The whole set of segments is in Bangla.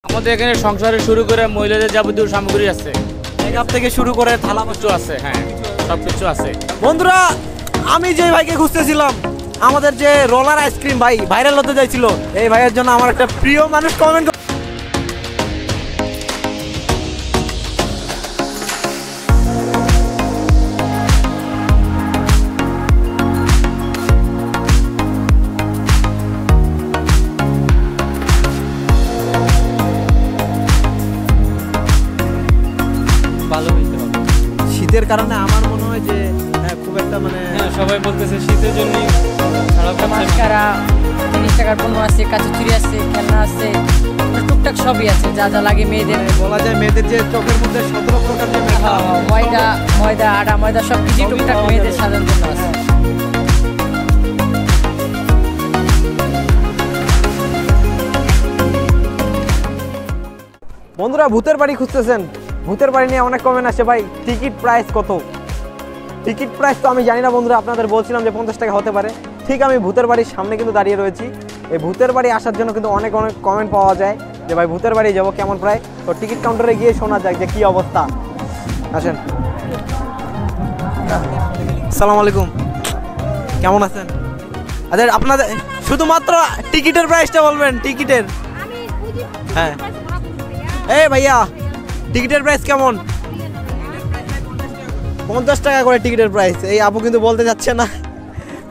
আমাদের এখানে সংসারে শুরু করে মহিলাদের যাবতীয় সামগ্রী আছে, মেকআপ থেকে শুরু করে থালা কিছু আছে, হ্যাঁ সব কিছু আছে। বন্ধুরা, আমি যে ভাইকে খুঁজতেছিলাম, আমাদের যে রোলার আইসক্রিম ভাই ভাইরাল হতে চাইছিল, এই ভাইয়ের জন্য আমার একটা প্রিয় মানুষ কমেন্ট। ভালো হইতে হবে। শীতের কারণে আমার মনে হয় যে খুব একটা হ্যাঁ, সবাই বলতেছে শীতের জন্যই খারাপ হচ্ছে। মাস্কারা 30 টাকার পণ্য আছে, কাঁচাচুরি আছে, খেলনা আছে, টুকটাক সবই আছে যা যা লাগে মেয়েদের। বলা যায় মেয়েদের যে চোখের মধ্যে 17 প্রকার যে makeup, ময়দা আটা ময়দা সব কিছু টুকটাক মেয়েদের সাজানোর জন্য আছে। বন্ধুরা, ভূতের বাড়ি খুঁজতেছেন, ভূতের বাড়ি নিয়ে অনেক কমেন্ট আসে ভাই, টিকিট প্রাইস কত? টিকিট প্রাইস তো আমি জানি না বন্ধুরা, আপনাদের বলছিলাম যে 50 টাকা হতে পারে। ঠিক আমি ভূতের বাড়ির সামনে কিন্তু দাঁড়িয়ে রয়েছি। এই ভূতের বাড়ি আসার জন্য কিন্তু অনেক অনেক কমেন্ট পাওয়া যায় যে ভাই ভূতের বাড়ি যাবো, কেমন প্রায়? তো টিকিট কাউন্টারে গিয়ে শোনা যাক যে কী অবস্থা। আসেন। আসসালামু আলাইকুম, কেমন আছেন? আচ্ছা, আপনাদের শুধুমাত্র টিকিটের প্রাইসটা বলবেন, টিকিটের। হ্যাঁ, এই ভাইয়া, টিকিটের প্রাইস কেমন? 50 টাকা করে টিকিটের প্রাইস। এই আপু কিন্তু বলতে যাচ্ছে না,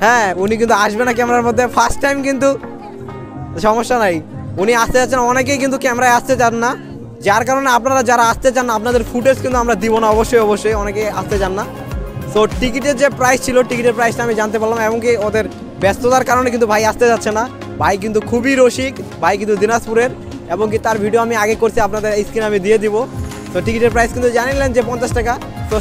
হ্যাঁ উনি কিন্তু আসবে না ক্যামেরার মধ্যে, ফার্স্ট টাইম, কিন্তু সমস্যা নাই, উনি আসতে যাচ্ছেন। অনেকেই কিন্তু ক্যামেরায় আসতে চান না, যার কারণে আপনারা যারা আসতে চান না, আপনাদের ফুটেজ কিন্তু আমরা দিব না, অবশ্যই অবশ্যই অনেকেই আসতে চান না। সো টিকিটের যে প্রাইস ছিল, টিকিটের প্রাইসটা আমি জানতে পারলাম, এমনকি ওদের ব্যস্ততার কারণে কিন্তু ভাই আসতে যাচ্ছে না। ভাই কিন্তু খুবই রসিক, ভাই কিন্তু দিনাজপুরের, এবং কি তার ভিডিও আমি আগে করছি, আপনাদের স্ক্রিনে আমি দিয়ে দিব। তো টিকিটের প্রাইস কিন্তু জানিলেন যে 50 টাকা। তো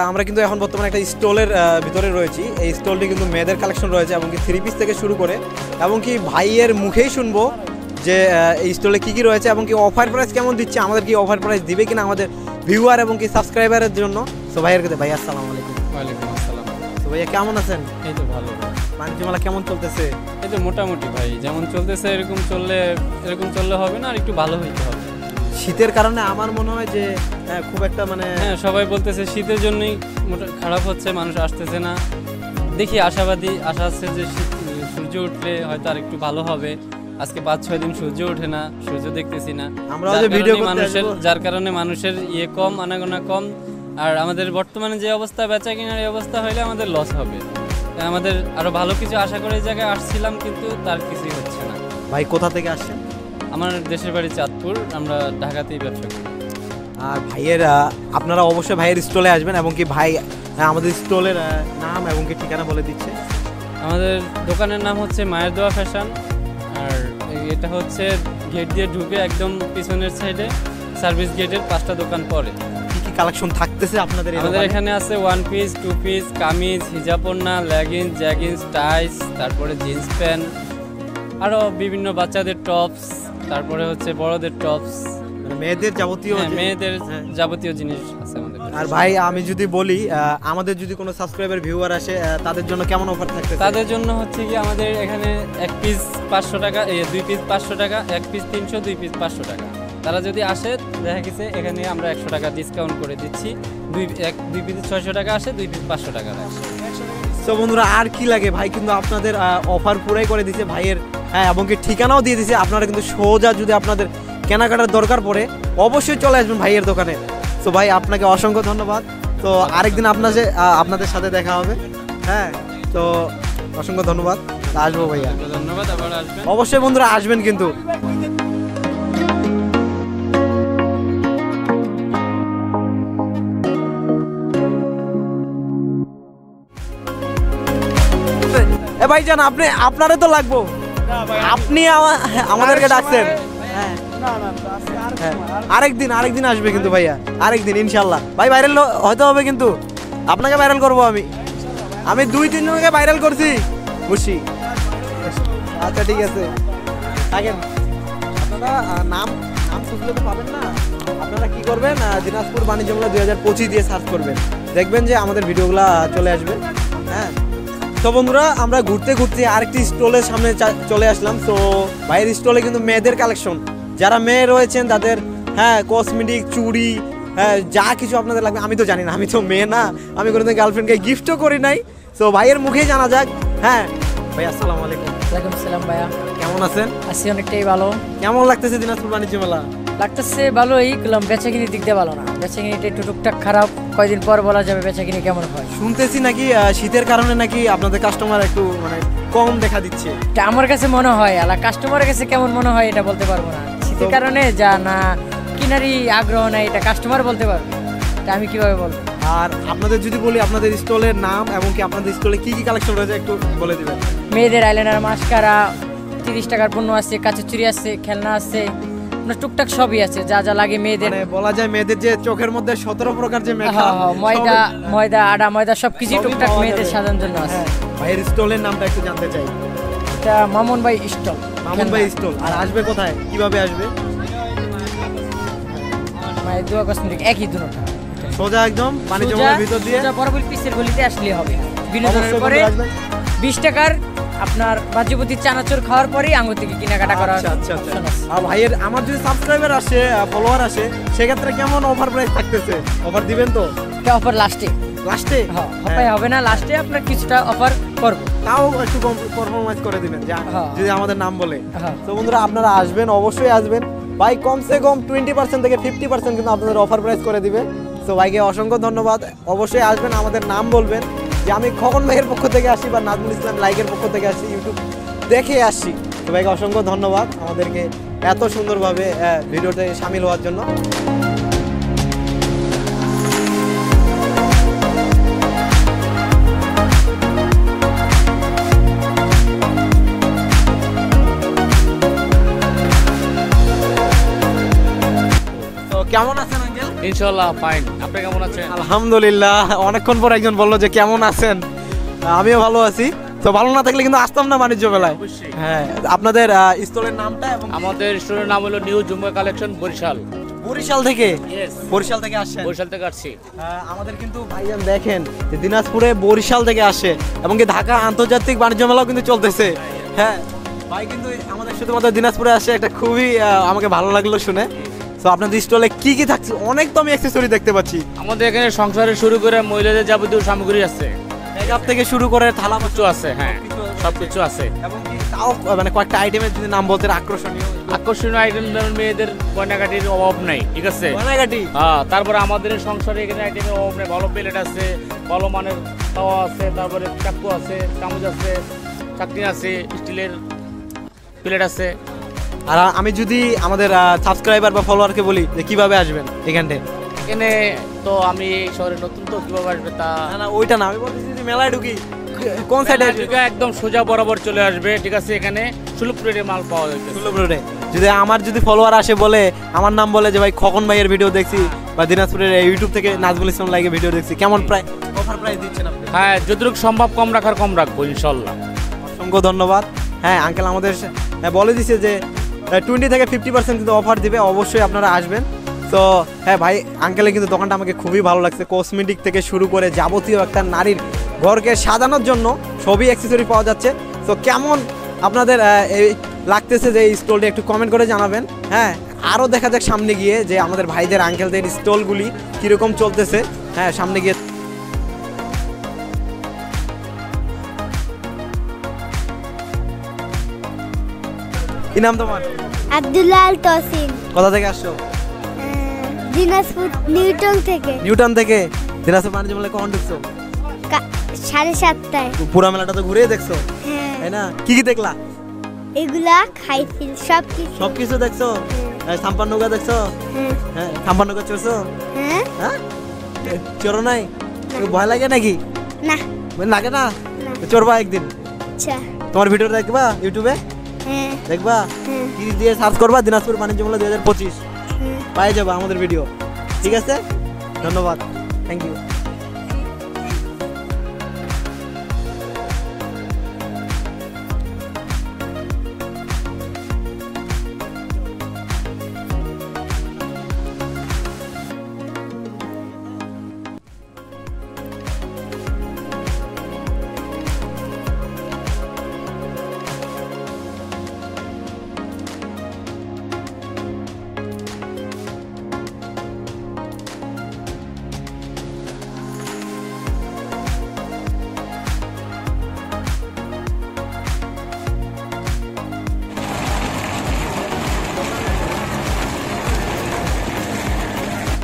আমরা কিন্তু এখন বর্তমানে একটা স্টলের ভিতরে রয়েছি। এই স্টলটি কিন্তু মেয়েদের কালেকশন রয়েছে, এবং কি 3 পিস থেকে শুরু করে, এবং কি ভাইয়ের মুখেই শুনবো যে এই স্টলে কী কী রয়েছে, এবং কি অফার প্রাইস কেমন দিচ্ছে, আমাদের কি অফার প্রাইস দিবে কিনা আমাদের ভিউয়ার এবং কি সাবস্ক্রাইবারের জন্য। সো ভাইয়ের কাছে, ভাই আসসালামু আলাইকুম। ওয়ালাইকুম আসসালাম। তো ভাইয়া কেমন আছেন? এই তো ভালো। বাণিজ্য মেলা কেমন চলতেছে? এই তো মোটামুটি ভাই, যেমন চলতেছে এরকম চললে হবে না, আর একটু ভালো হইতে হবে। শীতের কারণে আমার মনে হয় যে খুব একটা হ্যাঁ, সবাই বলতেছে শীতের জন্যই খারাপ হচ্ছে, মানুষ আসতেছে না। দেখি আশা আছে যে সূর্য উঠলে হয়তো আর একটু ভালো হবে। আজকে 5-6 দিন সূর্য ওঠে না, সূর্য দেখতেছি না, আমরা যে ভিডিও যার কারণে মানুষের কম, আনাগোনা কম। আর আমাদের বর্তমানে যে অবস্থা, বেচা কেনার অবস্থা হইলে আমাদের লস হবে। তাই আমাদের আরো ভালো কিছু আশা করে এই জায়গায় আসছিলাম, কিন্তু তার কিছুই হচ্ছে না। ভাই কোথা থেকে আসছেন? আমার দেশের বাড়ি চাঁদপুর, আমরা ঢাকাতেই ব্যবসা করি। আর ভাইয়ের আপনারা অবশ্যই ভাইয়ের স্টলে আসবেন, এবং কি ভাই আমাদের স্টলের নাম এবং কি ঠিকানা বলে দিচ্ছে। আমাদের দোকানের নাম হচ্ছে মায়ের দোয়া ফ্যাশন, আর এটা হচ্ছে গেট দিয়ে ঢুকে একদম পিছনের সাইডে সার্ভিস গেটের 5টা দোকান পরে। কি কি কালেকশন থাকতেছে আপনাদের? আমাদের এখানে আছে 1 পিস, 2 পিস, কামিজ, হিজাব ওড়না, লেগিংস, জ্যাগিংস, টাইস, তারপরে জিন্স প্যান্ট, আরও বিভিন্ন বাচ্চাদের টপস, তারপরে হচ্ছে বড়দের টপস, মেয়েদের যাবতীয় জিনিস আছে আমাদের। আর ভাই আমি যদি বলি, আমাদের যদি কোনো সাবস্ক্রাইবার ভিউয়ার আসে, তাদের জন্য কেমন অফার থাকতে? তাদের জন্য হচ্ছে কি, আমাদের এখানে 1 পিস 500 টাকা, 2 পিস 500 টাকা, 1 পিস 300, 2 পিস 500 টাকা। তারা যদি আসে, দেখা গেছে এখানে আমরা 100 টাকা ডিসকাউন্ট করে দিচ্ছি। দুই পিস 600 টাকা আসে, 2 পিস 500 টাকা আসে। তো বন্ধুরা আর কি লাগে, ভাই কিন্তু আপনাদের অফার পুরাই করে দিছে ভাইয়ের, হ্যাঁ, এবং কি ঠিকানাও দিয়ে দিছে। আপনারা কিন্তু সোজা যদি আপনাদের কেনাকাটার দরকার পড়ে অবশ্যই চলে আসবেন ভাইয়ের দোকানে। তো ভাই আপনাকে অসংখ্য ধন্যবাদ। তো আরেকদিন আপনাদের সাথে দেখা হবে। হ্যাঁ, তো অসংখ্য ধন্যবাদ। আসবো ভাইয়া, ধন্যবাদ, আবার আসবেন অবশ্যই বন্ধুরা, আসবেন কিন্তু। এ ভাইজান, আপনারে তো লাগবো, আপনি আমাদেরকে ডাকছেন। হ্যাঁ, আরেকদিন আসবে কিন্তু ভাইয়া, আরেকদিন ইনশাল্লাহ। ভাই ভাইরাল হয়তো হবে, কিন্তু আপনাকে ভাইরাল করবো আমি 2-3 জনকে ভাইরাল করছি, বুঝছি। আচ্ছা ঠিক আছে, থাকেন। আপনারা নাম খুঁজলে তো পাবেন না। আপনারা কি করবেন, দিনাজপুর বাণিজ্য মেলা 2025 দিয়ে সার্চ করবেন, দেখবেন যে আমাদের ভিডিওগুলো চলে আসবে। হ্যাঁ, তো বন্ধুরা আমরা ঘুরতে ঘুরতে আরেকটি স্টলের সামনে চলে আসলাম। তো ভাইয়ের স্টলে কিন্তু মেয়েদের কালেকশন, যারা মেয়ে রয়েছেন তাদের, হ্যাঁ, কসমেটিক, চুড়ি, হ্যাঁ, যা কিছু আপনাদের লাগবে। আমি তো জানি না, আমি তো মেয়ে না, আমি কোনোদিন গার্লফ্রেন্ডকে গিফটও করি নাই। তো ভাইয়ের মুখেই জানা যাক। হ্যাঁ ভাই, আসসালামু আলাইকুম। ওয়ালাইকুম আসসালাম ভাইয়া, কেমন আছেন? আছি অনেকটাই ভালো। কেমন লাগতেছে দিনাজপুর বাণিজ্য মেলা? লাগতেছে ভালোই, করলাম বেচাকিনির দিক দিয়ে ভালো না, বেচাকিনিটা একটু টুকটাক খারাপ। কয়দিন পর বলা যাবে বেচাকিনি কেমন হয়। শুনতেছি নাকি শীতের কারণে নাকি আপনাদের কাস্টমার একটু মানে কম দেখা দিচ্ছে। এটা আমার কাছে মনে হয়, আর কাস্টমারের কাছে কেমন মনে হয় এটা বলতে পারবো না। শীতের কারণে যা না কিনারই আগ্রহ নাই, এটা কাস্টমার বলতে পারবে, এটা আমি কিভাবে বলবো। আর আপনাদের যদি বলি আপনাদের স্টলের নাম এবং কি আপনাদের স্টলে কি কি কালেকশন রয়েছে একটু বলে দিবেন। মেয়েদের আইলাইনার, মাস্কারা, 30 টাকার পণ্য আছে, কাঁচের চুড়ি আছে, খেলনা আছে, আপনার টুকটাক সবই আছে, যা যা লাগে মেয়েদের। মানে বলা যায় মেয়েদের যে চোখের মধ্যে 17 প্রকার যে মেকআপ, ময়দা আটা ময়দা সবকিছু টুকটাক মেয়েদের সাজানোর জন্য আছে। ভাইয়ের স্টলের নামটা একটু জানতে চাই। এটা মামুন ভাই স্টল। মামুন ভাই স্টল। আর আসবে কোথায়, কিভাবে আসবে? মানে দুয়া কসমেটিক একই দুটোটা, সোজা একদম বাণিজ্য মেলার ভিতর দিয়ে বরাবর পিসের গলিতে আসলেই হবে। বিনোদনের পরে 20 টাকার আপনার বাজুপতি চানাচুর খাওয়ার পরেই আঙ্গুর থেকে কেনাকাটা করা। আচ্ছা। আর ভাইয়ের আমার যদি সাবস্ক্রাইবার আসে, ফলোয়ার আসে, সেক্ষেত্রে কেমন অফার প্রাইস থাকতেছে? অফার দিবেন তো? এটা অফার লাস্টে হ্যাঁ হবে না, লাস্টে আপনার কিছুটা অফার করব, তাও একটু পারফরম্যান্স করে দিবেন যদি আমাদের নাম বলে। হ্যাঁ। তো বন্ধুরা আপনারা আসবেন, অবশ্যই আসবেন। ভাই কমসে কম 20% থেকে 50% কিন্তু আপনাদের অফার প্রাইস করে দিবে। তো ভাইকে অসংখ্য ধন্যবাদ। অবশ্যই আসবেন, আমাদের নাম বলবেন যে আমি খোকন ভাইয়ের পক্ষ থেকে আসি বা নাজমুল ইসলাম লাইকের পক্ষ থেকে আসি, ইউটিউব দেখে আসছি। তো ভাইকে অসংখ্য ধন্যবাদ আমাদেরকে এত সুন্দরভাবে ভিডিওতে সামিল হওয়ার জন্য। কেমন আছেন আঙ্কেল? ইনশাআল্লাহ ফাইন। আপনি কেমন আছেন? আলহামদুলিল্লাহ। অনেকক্ষণ পর একজন বললো যে কেমন আছেন। আমিও ভালো আছি। তো ভালো না থাকলে কিন্তু আসতাম না বাণিজ্য মেলায়। হ্যাঁ, আপনাদের স্টলের নামটা? এবং আমাদের স্টোরের নাম হলো নিউ জুম্মা কালেকশন, বরিশাল। বরিশাল থেকে? Yes. বরিশাল থেকে আসছেন? বরিশাল থেকে আসছি। আমাদের কিন্তু ভাইজান দেখেন যে দিনাজপুরে বরিশাল থেকে আসে, এবং কি ঢাকা আন্তর্জাতিক বাণিজ্য মেলাও কিন্তু চলতেছে। হ্যাঁ, ভাই কিন্তু আমাদের শুধুমাত্র দিনাজপুরে আসে, একটা খুবই আমাকে ভালো লাগলো শুনে। তো আপনাদের স্টলে কি কি থাকছে? অনেক তো আমি অ্যাকসেসরি দেখতে পাচ্ছি। আমাদের এখানে সংসারে শুরু করে মহিলাদের যাবতীয় সামগ্রী আছে, মেকআপ থেকে শুরু করে থালা কিছু আছে। হ্যাঁ, সবকিছু আছে। এবং কি তাও মানে কয়েকটা আইটেমের যদি নাম বলতেন আকর্ষণীয় আইটেম, ধরুন মেয়েদের গয়নাগাটির অভাব নাই, ঠিক আছে। গয়নাগাটি? হ্যাঁ, তারপরে আমাদের সংসারে এখানে আইটেমের অভাব নেই। ভালো প্লেট আছে, ভালো মানের তাওয়া আছে, তারপরে চাকু আছে, চামচ আছে, চাকনি আছে, স্টিলের প্লেট আছে। আর আমি যদি আমাদের সাবস্ক্রাইবার বা ফলোয়ারকে বলি যে কিভাবে আসবেন এখানে? এখানে তো আমি এই শহরে নতুন, তো কিভাবে আসবে তা না ওইটা না, আমি বলতেছি যদি মেলায় ঢুকি কোন সাইডে আসবে? একদম সোজা বরাবর চলে আসবে, ঠিক আছে। এখানে সুলভ রেটে মাল পাওয়া যায়। সুলভ রেটে যদি আমার ফলোয়ার আসে, বলে আমার নাম বলে যে ভাই খোকন ভাইয়ের ভিডিও দেখছি, বা দিনাজপুরের ইউটিউব থেকে নাজমুল ইসলাম লাইকের ভিডিও দেখছি, কেমন অফার প্রাইস দিচ্ছেন আপনি? হ্যাঁ, যতটুকু সম্ভব কম রাখবো ইনশাল্লাহ। অসংখ্য ধন্যবাদ। হ্যাঁ, আঙ্কেল আমাদের বলে দিছে যে 20 থেকে 50% কিন্তু অফার দিবে, অবশ্যই আপনারা আসবেন। তো হ্যাঁ ভাই, আঙ্কেলের কিন্তু দোকানটা আমাকে খুবই ভালো লাগছে। কসমেটিক থেকে শুরু করে যাবতীয় একটা নারীর ঘরকে সাজানোর জন্য সবই অ্যাক্সেসরি পাওয়া যাচ্ছে। তো কেমন আপনাদের লাগতেছে যে এই স্টলটি একটু কমেন্ট করে জানাবেন। হ্যাঁ, আরও দেখা যাক সামনে গিয়ে যে আমাদের ভাইদের আঙ্কেলদের স্টলগুলি কীরকম চলতেছে। হ্যাঁ, সামনে গিয়ে কি নাম তোমার? আব্দুল্লাহ আল তসিম, কোথা থেকে আসছো? দিনাজপুর নিউটন থেকে। নিউটন থেকে। দিনাজপুর বাণিজ্য মেলায় কখন ঢুকছো? 7:30টায়। পুরা মেলাটা তো ঘুরেই দেখছো, হ্যাঁ, তাই না? কি কি দেখলা? এগুলা খাইছি সব কিছু। সব কিছু দেখছো? সাম্পান নৌকা দেখছো? হ্যাঁ, হ্যাঁ, সাম্পান নৌকা চড়ছো? হ্যাঁ, হ্যাঁ, চড়ো নাই? ভয় লাগে নাকি? না, লাগে না? চড়বা একদিন। আচ্ছা, তোমার ভিডিও দেখবা ইউটিউবে? হ্যাঁ, দেখবা? হ্যাঁ, কি দিয়ে সার্চ করবা দিনাজপুর বাণিজ্য মেলা 2025, হ্যাঁ। পাই যাবা আমাদের ভিডিও। ঠিক আছে, ধন্যবাদ, থ্যাংক ইউ।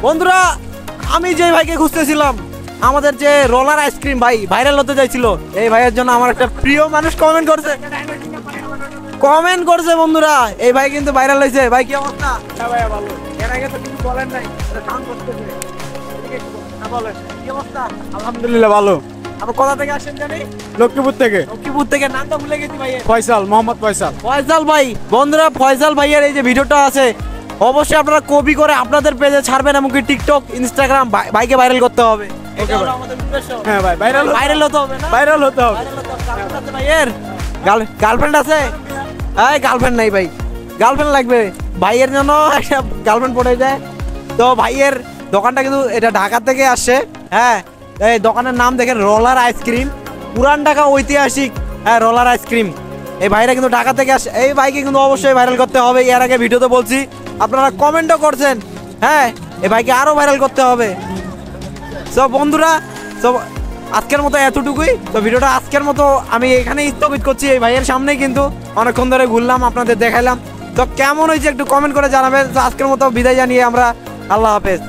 বন্ধুরা, আমি যে ভাইকে খুঁজতেছিলাম, আমাদের যে রোলার আইসক্রিম ভাই ভাইরাল হতে চাইছিল, এই ভাইয়ের জন্য আমার একটা প্রিয় মানুষ কমেন্ট করছে বন্ধুরা, এই ভাই কিন্তু ভাইরাল হয়েছে। ভাই কি অবস্থা? ভাইয়া ভালো। এর আগে তো কিছু বলেন নাই, সাউন্ড করতেছে। বলেন কি অবস্থা? আলহামদুলিল্লাহ ভালো। আপনি কোথা থেকে আসেন জানি? লক্ষ্মীপুর থেকে লক্ষ্মীপুর থেকে। নামটা ভুলে গেছি ভাই। ফয়সাল, মোহাম্মদ ফয়সাল। ফয়সাল ভাই। বন্ধুরা, ফয়সাল ভাইয়ের এই যে ভিডিওটা আছে, অবশ্যই আপনারা কপি করে আপনাদের পেজে ছাড়বেন, এমনকি টিকটক, ইনস্টাগ্রাম, ভাইকে ভাইরাল করতে হবে। এটা হলো আমাদের উদ্দেশ্য। হ্যাঁ ভাই, ভাইরাল হতে হবে না? ভাইরাল হতে হবে। ভাইয়ের গার্লফ্রেন্ড আছে? এই গার্লফ্রেন্ড নাই ভাই, গার্লফ্রেন্ড লাগবে ভাইয়ের জন্য, একটা গার্লফ্রেন্ড পড়ে যায়। তো ভাইয়ের দোকানটা কিন্তু এটা ঢাকা থেকে আসছে। হ্যাঁ, এই দোকানের নাম দেখেন রোলার আইসক্রিম, পুরান ঢাকা ঐতিহাসিক। হ্যাঁ, রোলার আইসক্রিম। এই ভাইরা কিন্তু ঢাকা থেকে আসে। এই ভাইকে কিন্তু অবশ্যই ভাইরাল করতে হবে। এর আগে ভিডিওতে বলছি, আপনারা কমেন্টও করছেন। হ্যাঁ, এই ভাইকে আরো ভাইরাল করতে হবে। সব বন্ধুরা, সব আজকের মতো এতটুকুই। তো ভিডিওটা আজকের মতো আমি এখানেই স্থগিত করছি। এই ভাইয়ের সামনেই কিন্তু অনেকক্ষণ ধরে ঘুরলাম, আপনাদের দেখাইলাম। তো কেমন হয়েছে একটু কমেন্ট করে জানাবেন। তো আজকের মতো বিদায় জানিয়ে আমরা আল্লাহ হাফেজ।